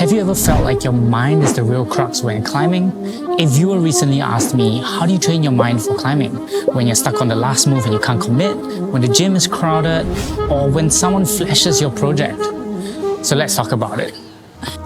Have you ever felt like your mind is the real crux when climbing? A viewer recently asked me, how do you train your mind for climbing? When you're stuck on the last move and you can't commit, when the gym is crowded, or when someone flashes your project? So let's talk about it.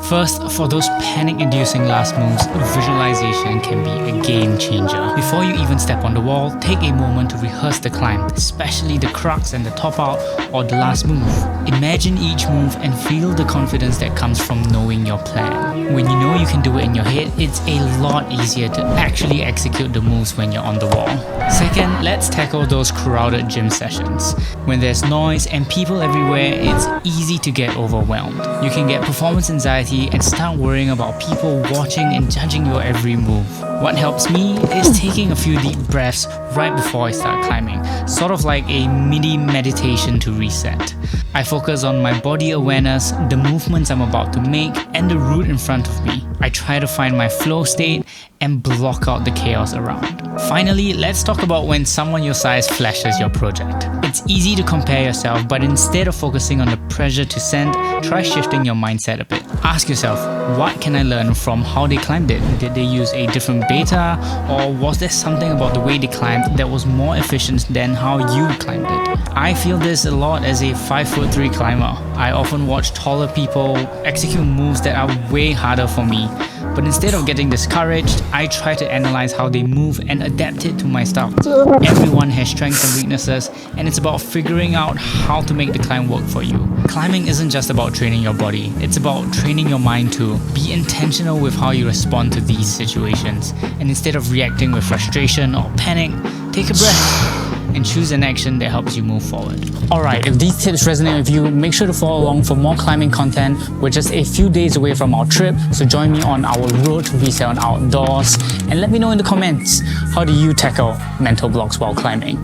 First, for those panic-inducing last moves, visualization can be a game changer. Before you even step on the wall, take a moment to rehearse the climb, especially the crux and the top out or the last move. Imagine each move and feel the confidence that comes from knowing your plan. When you know you can do it in your head, it's a lot easier to actually execute the moves when you're on the wall. Second, let's tackle those crowded gym sessions. When there's noise and people everywhere, it's easy to get overwhelmed. You can get performance anxiety and start worrying about people watching and judging your every move. What helps me is taking a few deep breaths right before I start climbing, sort of like a mini meditation to reset. I focus on my body awareness, the movements I'm about to make, and the route in front of me. I try to find my flow state and block out the chaos around. Finally, let's talk about when someone your size flashes your project. It's easy to compare yourself, but instead of focusing on the pressure to send, try shifting your mindset a bit. Ask yourself, what can I learn from how they climbed it? Did they use a different beta, or was there something about the way they climbed that was more efficient than how you climbed it? I feel this a lot as a 5'3" climber. I often watch taller people execute moves that are way harder for me. But instead of getting discouraged, I try to analyze how they move and adapt it to my style. Everyone has strengths and weaknesses, and it's about figuring out how to make the climb work for you. Climbing isn't just about training your body, it's about training your mind too. Be intentional with how you respond to these situations, and instead of reacting with frustration or panic, take a breath and choose an action that helps you move forward. Alright, if these tips resonate with you, make sure to follow along for more climbing content. We're just a few days away from our trip, so join me on our road to Reset on Outdoors and let me know in the comments, how do you tackle mental blocks while climbing?